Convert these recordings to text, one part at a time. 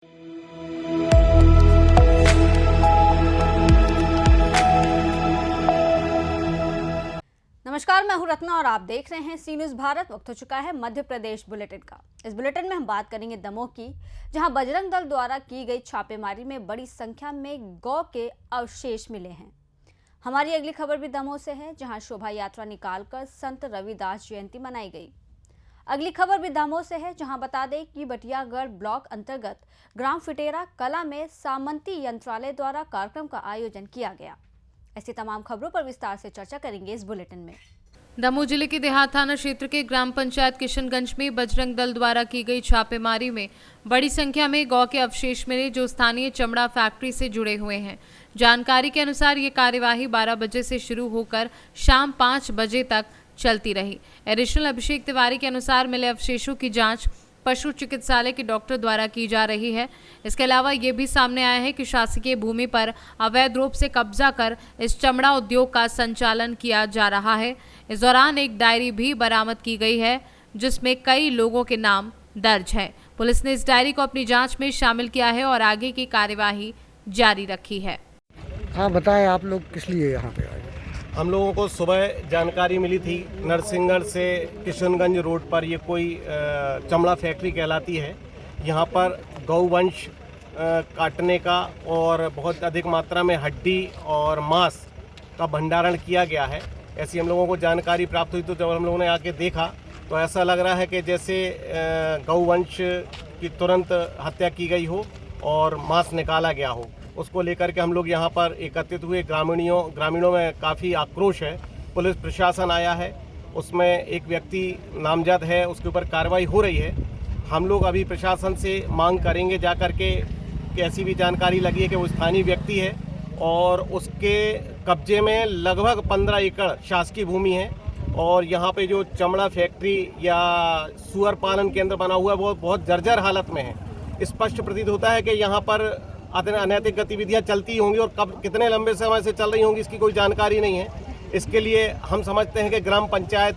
नमस्कार, मैं हूं रत्ना और आप देख रहे हैं सी न्यूज़ भारत। वक्त हो चुका है मध्य प्रदेश बुलेटिन का। इस बुलेटिन में हम बात करेंगे दमोह की, जहां बजरंग दल द्वारा की गई छापेमारी में बड़ी संख्या में गौ के अवशेष मिले हैं। हमारी अगली खबर भी दमोह से है, जहां शोभा यात्रा निकालकर संत रविदास जयंती मनाई गई। अगली खबर भी दमोह से है, जहां बता दें कि बटियागढ़ ब्लॉक अंतर्गत ग्राम फिटेरा कला में सामंती यंत्रालय द्वारा कार्यक्रम का आयोजन किया गया। ऐसी तमाम खबरों पर विस्तार से चर्चा करेंगे इस बुलेटिन में। दमोह जिले के देहात थाना क्षेत्र के ग्राम पंचायत किशनगंज में बजरंग दल द्वारा की गई छापेमारी में बड़ी संख्या में गौ के अवशेष मिले, जो स्थानीय चमड़ा फैक्ट्री से जुड़े हुए हैं। जानकारी के अनुसार ये कार्यवाही 12 बजे से शुरू होकर शाम 5 बजे तक चलती रही। एडिशनल अभिषेक तिवारी के अनुसार मिले अवशेषों की जाँच पशु चिकित्सालय के डॉक्टर द्वारा की जा रही है। इसके अलावा ये भी सामने आया है कि शासकीय भूमि पर अवैध रूप से कब्जा कर इस चमड़ा उद्योग का संचालन किया जा रहा है। इस दौरान एक डायरी भी बरामद की गई है, जिसमें कई लोगों के नाम दर्ज है। पुलिस ने इस डायरी को अपनी जांच में शामिल किया है और आगे की कार्यवाही जारी रखी है। हाँ बताएं, आप लोग किस लिए यहाँ पे आए? हम लोगों को सुबह जानकारी मिली थी नरसिंहगढ़ से किशनगंज रोड पर ये कोई चमड़ा फैक्ट्री कहलाती है। यहाँ पर गौवंश काटने का और बहुत अधिक मात्रा में हड्डी और मांस का भंडारण किया गया है, ऐसी हम लोगों को जानकारी प्राप्त हुई। तो जब हम लोगों ने आके देखा तो ऐसा लग रहा है कि जैसे गौवंश की तुरंत हत्या की गई हो और मांस निकाला गया हो। उसको लेकर के हम लोग यहाँ पर एकत्रित हुए। ग्रामीणों में काफ़ी आक्रोश है। पुलिस प्रशासन आया है, उसमें एक व्यक्ति नामजद है, उसके ऊपर कार्रवाई हो रही है। हम लोग अभी प्रशासन से मांग करेंगे जा कर के कि ऐसी भी जानकारी लगी है कि वो स्थानीय व्यक्ति है और उसके कब्जे में लगभग 15 एकड़ शासकीय भूमि है और यहाँ पे जो चमड़ा फैक्ट्री या सुअर पालन केंद्र बना हुआ है वो बहुत जर्जर हालत में है। स्पष्ट प्रतीत होता है कि यहाँ पर अनैतिक गतिविधियां चलती होंगी और कब कितने लंबे समय से चल रही होंगी इसकी कोई जानकारी नहीं है। इसके लिए हम समझते हैं कि ग्राम पंचायत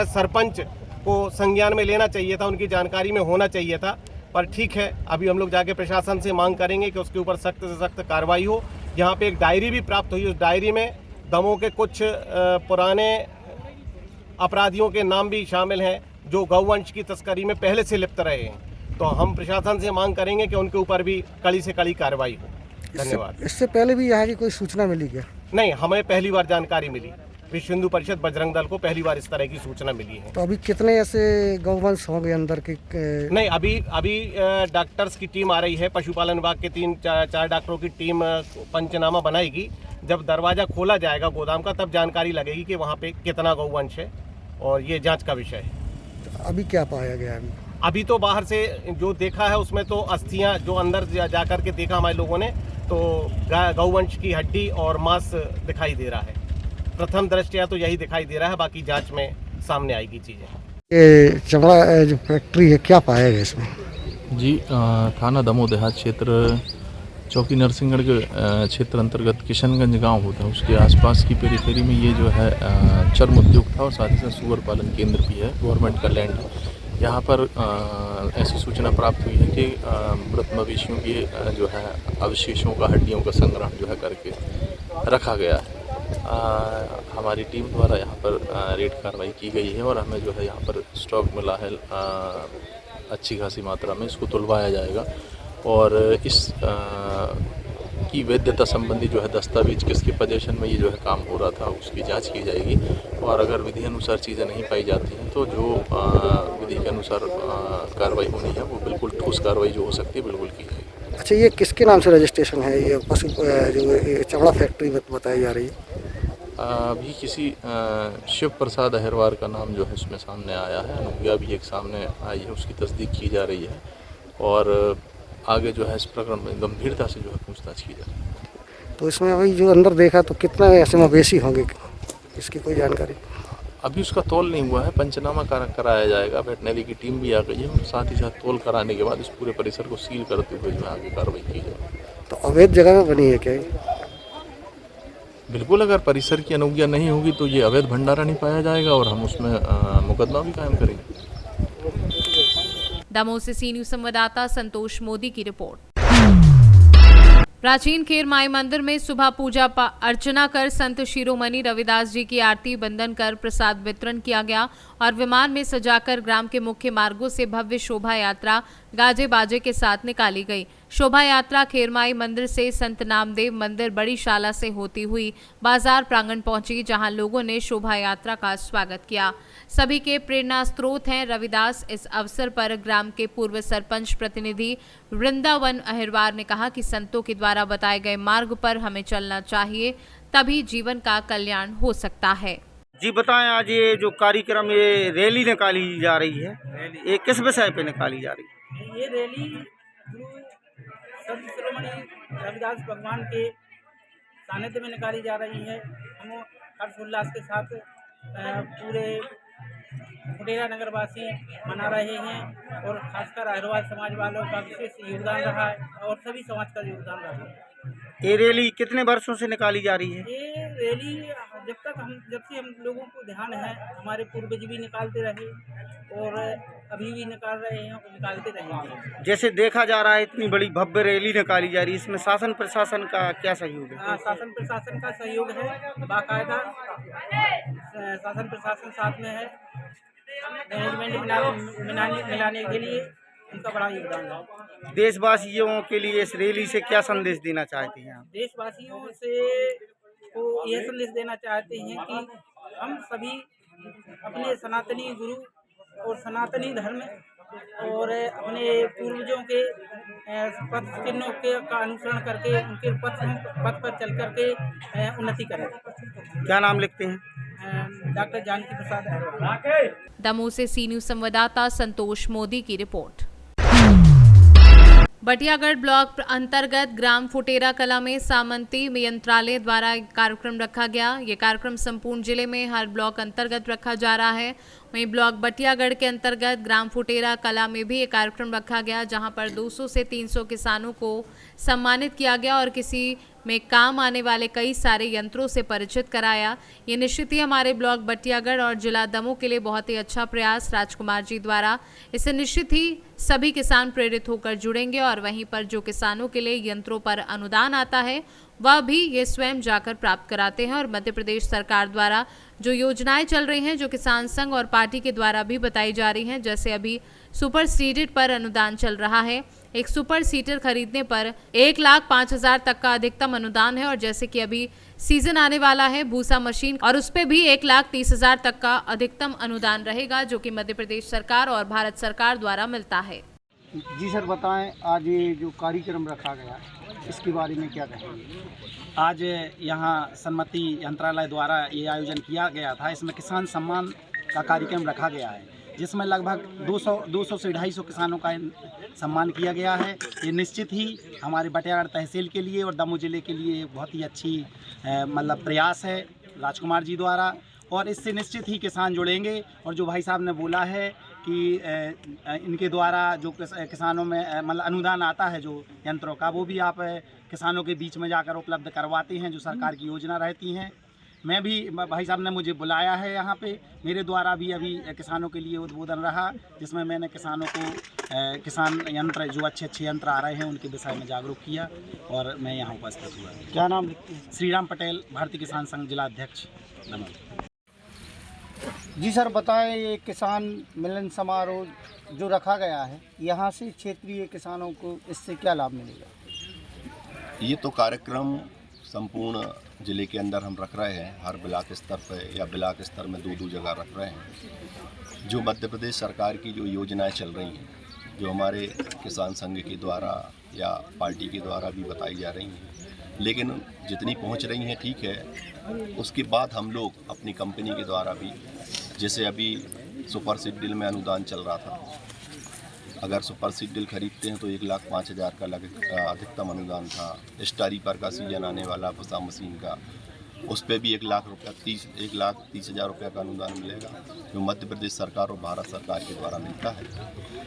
सरपंच को संज्ञान में लेना चाहिए था, उनकी जानकारी में होना चाहिए था। पर ठीक है, अभी हम लोग जाके प्रशासन से मांग करेंगे कि उसके ऊपर सख्त से सख्त कार्रवाई हो। यहाँ पे एक डायरी भी प्राप्त हुई, उस डायरी में दमोह के कुछ पुराने अपराधियों के नाम भी शामिल हैं जो गौवंश की तस्करी में पहले से लिप्त रहे हैं। तो हम प्रशासन से मांग करेंगे कि उनके ऊपर भी कड़ी से कड़ी कार्रवाई हो। धन्यवाद। इससे पहले भी यहाँ की कोई सूचना मिली क्या? नहीं, हमें पहली बार जानकारी मिली। विश्व हिंदू परिषद बजरंग दल को पहली बार इस तरह की सूचना मिली है। तो अभी कितने ऐसे गौवंश होंगे अंदर के? नहीं, अभी डॉक्टर्स की टीम आ रही है, पशुपालन विभाग के 3-4 डॉक्टरों की टीम पंचनामा बनाएगी। जब दरवाजा खोला जाएगा गोदाम का तब जानकारी लगेगी कि वहाँ पे कितना गौवंश है और ये जांच का विषय है। तो अभी क्या पाया गया? अभी तो बाहर से जो देखा है उसमें तो अस्थियां, जो अंदर जाकर के देखा हमारे लोगों ने, तो गौवंश की हड्डी और मांस दिखाई दे रहा है। प्रथम दृष्टया तो यही दिखाई दे रहा है, बाकी जांच में सामने आएगी चीज़ें। ये चमड़ा जो फैक्ट्री है, क्या पाया गया इसमें? जी, थाना दमोह देहात क्षेत्र चौकी नरसिंहगढ़ के क्षेत्र अंतर्गत किशनगंज गांव होता है, उसके आसपास की पेरीफेरी में ये जो है चर्म उद्योग था और साथ ही साथ सुअर पालन केंद्र भी है, गवर्नमेंट का लैंड है। यहाँ पर ऐसी सूचना प्राप्त हुई है कि मृत मवेशियों के जो है अवशेषों का, हड्डियों का संग्रह जो है करके रखा गया है। हमारी टीम द्वारा यहाँ पर रेड कार्रवाई की गई है और हमें जो है यहाँ पर स्टॉक मिला है अच्छी खासी मात्रा में। इसको तुलवाया जाएगा और इस की वैधता संबंधी जो है दस्तावेज किसके पोजीशन में ये जो है काम हो रहा था उसकी जांच की जाएगी और अगर विधि अनुसार चीज़ें नहीं पाई जाती हैं तो जो विधि के अनुसार कार्रवाई होनी है वो बिल्कुल ठोस कार्रवाई जो हो सकती है बिल्कुल की जाएगी। अच्छा, ये किसके नाम से रजिस्ट्रेशन है? ये पशु जो चमड़ा फैक्ट्री बताई जा रही है? अभी किसी शिव प्रसाद अहिरवार का नाम जो है उसमें सामने आया है। अनुज्ञा भी एक सामने आई है, उसकी तस्दीक की जा रही है और आगे जो है इस प्रकरण में गंभीरता से जो है पूछताछ की जा रही है। तो इसमें अभी जो अंदर देखा तो कितना ऐसे मवेशी होंगे, इसकी कोई जानकारी? अभी उसका तौल नहीं हुआ है, पंचनामा कराया जाएगा। वेटनरी की टीम भी आ गई है और साथ ही साथ तौल कराने के बाद इस पूरे परिसर को सील करते हुए जो आगे कार्रवाई की जाएगी। तो अवैध जगह में बनी है क्या? बिल्कुल, अगर परिसर की अनुज्ञा नहीं होगी तो ये अवैध भंडारण ही पाया जाएगा और हम उसमें मुकदमा भी कायम करेंगे। दमोह से सी न्यूज संवाददाता संतोष मोदी की रिपोर्ट। प्राचीन खेर माई मंदिर में सुबह पूजा अर्चना कर संत शिरोमणि रविदास जी की आरती बंदन कर प्रसाद वितरण किया गया और विमान में सजाकर ग्राम के मुख्य मार्गों से भव्य शोभा यात्रा गाजे बाजे के साथ निकाली गई। शोभा यात्रा खेरमाई मंदिर से संत नामदेव मंदिर बड़ी शाला से होती हुई बाजार प्रांगण पहुंची, जहां लोगों ने शोभा यात्रा का स्वागत किया। सभी के प्रेरणा स्रोत हैं रविदास। इस अवसर पर ग्राम के पूर्व सरपंच प्रतिनिधि वृंदावन अहिरवार ने कहा कि संतों के द्वारा बताए गए मार्ग पर हमें चलना चाहिए, तभी जीवन का कल्याण हो सकता है। जी बताएं, आज ये जो कार्यक्रम ये रैली निकाली जा रही है, ये किस विषय पे निकाली जा रही है? ये रैली गुरु संत शिरोमणि रविदास भगवान के सानिध्य में निकाली जा रही है। हम हर्षोल्लास के साथ पूरे फुटेरा नगरवासी मना रहे हैं और खासकर अहिरवार समाज वालों का विशेष योगदान रहा है और सभी समाज का योगदान रहा है। ये रैली कितने वर्षों से निकाली जा रही है? ये रैली जब से हम लोगों को ध्यान है, हमारे पूर्वज भी निकालते रहे और अभी भी निकाल रहे हैं और निकालते रहेंगे। जैसे देखा जा रहा है इतनी बड़ी भव्य रैली निकाली जा रही है, इसमें शासन प्रशासन का क्या सहयोग है? शासन प्रशासन का सहयोग है, बाकायदा शासन प्रशासन साथ में है। मैनेजमेंट मिलाने के लिए उनका बड़ा योगदान है। देशवासियों के लिए इस रैली से क्या संदेश देना चाहते हैं आप? देशवासियों से को यह संदेश देना चाहते हैं कि हम सभी अपने सनातनी गुरु और सनातनी धर्म और अपने पूर्वजों के पथ चिन्हों का अनुसरण करके उनके पथ पर चल करके उन्नति करें। क्या नाम लिखते हैं? डॉक्टर जानकी प्रसाद। दमोह से सी न्यूज संवाददाता संतोष मोदी की रिपोर्ट। बटियागढ़ ब्लॉक अंतर्गत ग्राम फुटेरा कला में सामंती यंत्रालय द्वारा एक कार्यक्रम रखा गया। ये कार्यक्रम संपूर्ण जिले में हर ब्लॉक अंतर्गत रखा जा रहा है। वहीं ब्लॉक बटियागढ़ के अंतर्गत ग्राम फुटेरा कला में भी एक कार्यक्रम रखा गया, जहां पर 200 से 300 किसानों को सम्मानित किया गया और किसी में काम आने वाले कई सारे यंत्रों से परिचित कराया। ये निश्चित ही हमारे ब्लॉक बटियागढ़ और जिला दमोह के लिए बहुत ही अच्छा प्रयास राजकुमार जी द्वारा। इससे निश्चित ही सभी किसान प्रेरित होकर जुड़ेंगे और वहीं पर जो किसानों के लिए यंत्रों पर अनुदान आता है वह भी ये स्वयं जाकर प्राप्त कराते हैं। और मध्य प्रदेश सरकार द्वारा जो योजनाएं चल रही हैं, जो किसान संघ और पार्टी के द्वारा भी बताई जा रही हैं, जैसे अभी सुपर सीडर पर अनुदान चल रहा है। एक सुपर सीडर खरीदने पर 1,05,000 तक का अधिकतम अनुदान है और जैसे कि अभी सीजन आने वाला है भूसा मशीन और उस पर भी 1,30,000 तक का अधिकतम अनुदान रहेगा, जो कि मध्य प्रदेश सरकार और भारत सरकार द्वारा मिलता है। जी सर बताएं, आज ये जो कार्यक्रम रखा गया इसके बारे में क्या कहेंगे? आज यहाँ सन्मति यंत्रालय द्वारा ये आयोजन किया गया था। इसमें किसान सम्मान का कार्यक्रम रखा गया है, जिसमें लगभग 200 से 250 किसानों का सम्मान किया गया है। ये निश्चित ही हमारे बटियागढ़ तहसील के लिए और दमोह जिले के लिए बहुत ही अच्छी मतलब प्रयास है राजकुमार जी द्वारा, और इससे निश्चित ही किसान जुड़ेंगे। और जो भाई साहब ने बोला है कि इनके द्वारा जो किसानों में मतलब अनुदान आता है जो यंत्रों का, वो भी आप किसानों के बीच में जाकर उपलब्ध करवाते हैं, जो सरकार की योजना रहती हैं। मैं भी भाई साहब ने मुझे बुलाया है यहाँ पे, मेरे द्वारा भी अभी किसानों के लिए उद्बोधन रहा, जिसमें मैंने किसानों को किसान यंत्र जो अच्छे यंत्र आ रहे हैं उनके विषय में जागरूक किया और मैं यहाँ उपस्थित हुआ। क्या नाम लिखते हैं? श्रीराम पटेल, भारतीय किसान संघ जिला अध्यक्ष दमोह। जी सर बताएं, ये किसान मिलन समारोह जो रखा गया है, यहाँ से क्षेत्रीय किसानों को इससे क्या लाभ मिलेगा? ये तो कार्यक्रम संपूर्ण ज़िले के अंदर हम रख रहे हैं, हर ब्लॉक स्तर पर या ब्लॉक स्तर में 2-2 जगह रख रहे हैं। जो मध्य प्रदेश सरकार की जो योजनाएं चल रही हैं, जो हमारे किसान संघ के द्वारा या पार्टी के द्वारा भी बताई जा रही हैं, लेकिन जितनी पहुंच रही हैं ठीक है। उसके बाद हम लोग अपनी कंपनी के द्वारा भी, जैसे अभी सुपर सीडर में अनुदान चल रहा था, अगर सुपर सीडर खरीदते हैं तो 1,05,000 का अधिकतम अनुदान था। स्टारीपर का सीजन आने वाला भूसा मशीन का, उस पर भी 1,30,000 रुपये का अनुदान मिलेगा, जो मध्य प्रदेश सरकार और भारत सरकार के द्वारा मिलता है।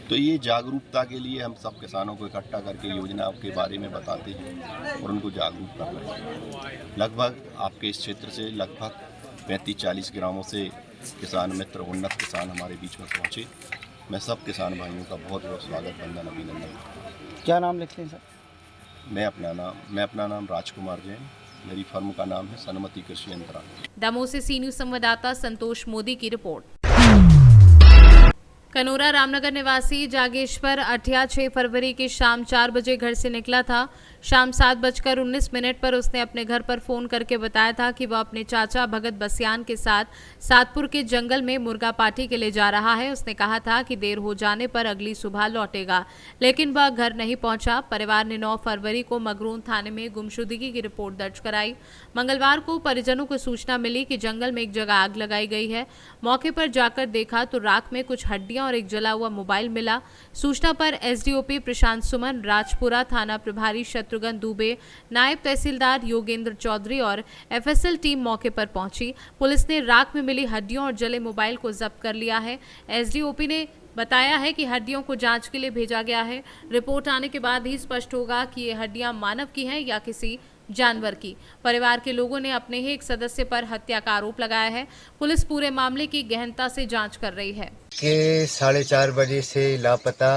तो ये जागरूकता के लिए हम सब किसानों को इकट्ठा करके योजनाओं के बारे में बताते हैं और उनको जागरूक कर रहे हैं। लगभग आपके इस क्षेत्र से लगभग 35-40 ग्रामों से किसान मित्र, उन्नत किसान हमारे बीच में पहुँचे मैं सब किसान भाइयों का बहुत बहुत स्वागत वंदन अभिनंदन। क्या नाम लिखते हैं सर? मैं अपना नाम राजकुमार जैन, मेरी फर्म का नाम है सन्मति कृषि यंत्रालय। दमोह से सी न्यूज संवाददाता संतोष मोदी की रिपोर्ट। कनोरा रामनगर निवासी जागेश्वर अठिया 6 फरवरी की शाम 4 बजे घर से निकला था। शाम 7:19 पर उसने अपने घर पर फोन करके बताया था कि वह अपने चाचा भगत बसियान के साथ सातपुर के जंगल में मुर्गा पाठी के लिए जा रहा है। उसने कहा था कि देर हो जाने पर अगली सुबह लौटेगा, लेकिन वह घर नहीं पहुंचा। परिवार ने 9 फरवरी को मगरून थाने में गुमशुदगी की रिपोर्ट दर्ज कराई। मंगलवार को परिजनों को सूचना मिली कि जंगल में एक जगह आग लगाई गई है। मौके पर जाकर देखा तो राख में कुछ हड्डियां और एक जला हुआ मोबाइल मिला। सूचना पर एसडीओपी प्रशांत सुमन, राजपुरा थाना प्रभारी शत्रुघ्न दुबे, नायब तहसीलदार योगेंद्र चौधरी और एफएसएल टीम मौके पर पहुंची। पुलिस ने राख में मिली हड्डियों और जले मोबाइल को जब्त कर लिया है। एसडीओपी ने बताया है कि हड्डियों को जांच के लिए भेजा गया है। रिपोर्ट आने के बाद ही स्पष्ट होगा कि ये हड्डियां मानव की हैं या किसी जानवर की। परिवार के लोगों ने अपने ही एक सदस्य पर हत्या का आरोप लगाया है। पुलिस पूरे मामले की गहनता से जांच कर रही है। के 4:30 बजे से लापता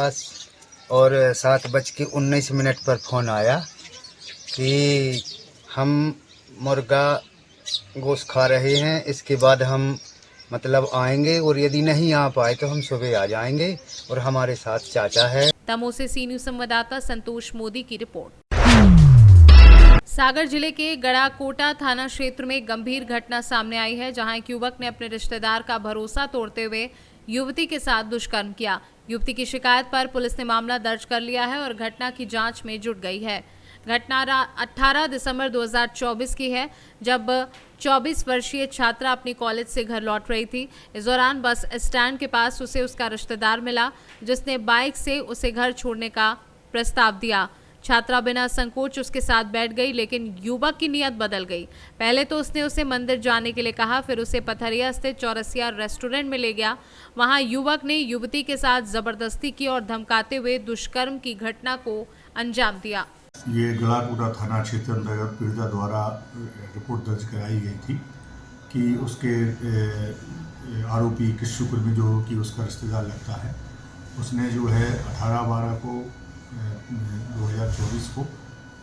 और 7:19 पर फोन आया कि हम मुर्गा गोश्त खा रहे हैं, इसके बाद हम मतलब आएंगे और यदि नहीं आ पाए तो हम सुबह आ जाएंगे और हमारे साथ चाचा है। दमोह से सी न्यूज संवाददाता संतोष मोदी की रिपोर्ट। सागर जिले के गड़ाकोटा थाना क्षेत्र में गंभीर घटना सामने आई है, जहां एक युवक ने अपने रिश्तेदार का भरोसा तोड़ते हुए युवती के साथ दुष्कर्म किया। युवती की शिकायत पर पुलिस ने मामला दर्ज कर लिया है और घटना की जांच में जुट गई है। घटना 18 दिसंबर 2024 की है, जब 24 वर्षीय छात्रा अपनी कॉलेज से घर लौट रही थी। इस दौरान बस स्टैंड के पास उसे उसका रिश्तेदार मिला, जिसने बाइक से उसे घर छोड़ने का प्रस्ताव दिया। छात्रा बिना संकोच उसके साथ बैठ गई, लेकिन युवक की नीयत बदल गई। पहले तो उसने उसे मंदिर जाने के लिए कहा, फिर उसे पथरिया स्थित चौरसिया रेस्टोरेंट में ले गया। वहां युवक ने युवती के साथ जबरदस्ती की और धमकाते हुए दुष्कर्म की घटना को अंजाम दिया। ये गड़ाकोटा थाना क्षेत्र अंतर्गत पीड़िता द्वारा रिपोर्ट दर्ज कराई गई थी कि उसके आरोपी किशु कुर्मी जो कि उसका रिश्तेदार लगता है, उसने जो है 18/12 को 2024 को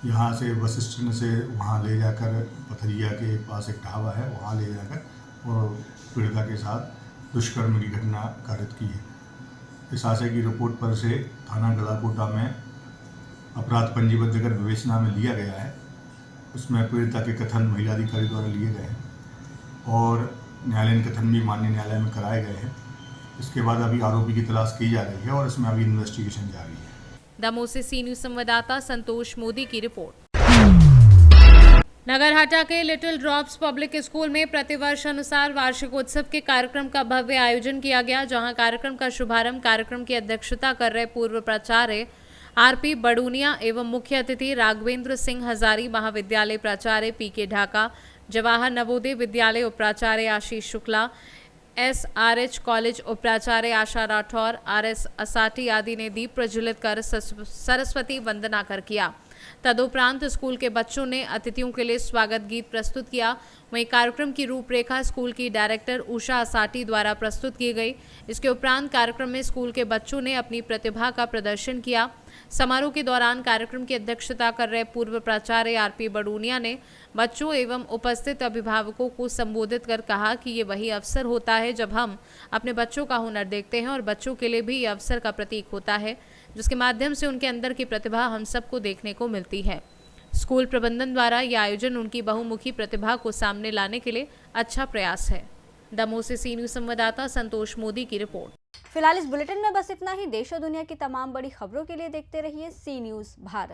यहाँ से बस स्टैंड से वहाँ ले जाकर पथरिया के पास एक ढाबा है, वहाँ ले जाकर और पीड़िता के साथ दुष्कर्म की घटना कारित की है। इस आशय की रिपोर्ट पर से थाना गड़ाकोटा में अपराध पंजीबद्ध कर विवेचना में लिया गया है। उसमें पीड़िता के कथन महिला अधिकारी द्वारा लिए गए हैं और न्यायालयीन कथन भी माननीय न्यायालय में कराए गए हैं। इसके बाद अभी आरोपी की तलाश की जा रही है और इसमें अभी इन्वेस्टिगेशन जारी है। दमोह से सी न्यूज संवाददाता संतोष मोदी की रिपोर्ट। नगरहाटा के लिटिल ड्रॉप्स पब्लिक स्कूल में प्रतिवर्ष अनुसार वार्षिकोत्सव के कार्यक्रम का भव्य आयोजन किया गया, जहां कार्यक्रम का शुभारंभ कार्यक्रम की अध्यक्षता कर रहे पूर्व प्राचार्य आरपी बडूनिया एवं मुख्य अतिथि राघवेंद्र सिंह हजारी, महाविद्यालय प्राचार्य पीके ढाका, जवाहर नवोदय विद्यालय उपाचार्य आशीष शुक्ला, SRH कॉलेज उपाचार्य आशा राठौर, RS असाटी आदि ने दीप प्रज्वलित कर सरस्वती वंदना कर किया। तदुपरांत स्कूल के बच्चों ने अतिथियों के लिए स्वागत गीत प्रस्तुत किया। वहीं कार्यक्रम की रूपरेखा स्कूल की डायरेक्टर उषा असाटी द्वारा प्रस्तुत की गई। इसके उपरांत कार्यक्रम में स्कूल के बच्चों ने अपनी प्रतिभा का प्रदर्शन किया। समारोह के दौरान कार्यक्रम की अध्यक्षता कर रहे पूर्व प्राचार्य आरपी बडूनिया ने बच्चों एवं उपस्थित अभिभावकों को संबोधित कर कहा कि ये वही अवसर होता है जब हम अपने बच्चों का हुनर देखते हैं और बच्चों के लिए भी ये अवसर का प्रतीक होता है, जिसके माध्यम से उनके अंदर की प्रतिभा हम सबको देखने को मिलती है। स्कूल प्रबंधन द्वारा यह आयोजन उनकी बहुमुखी प्रतिभा को सामने लाने के लिए अच्छा प्रयास है। दमोह से सी न्यूज संवाददाता संतोष मोदी की रिपोर्ट। फिलहाल इस बुलेटिन में बस इतना ही। देश और दुनिया की तमाम बड़ी खबरों के लिए देखते रहिए सी न्यूज भारत।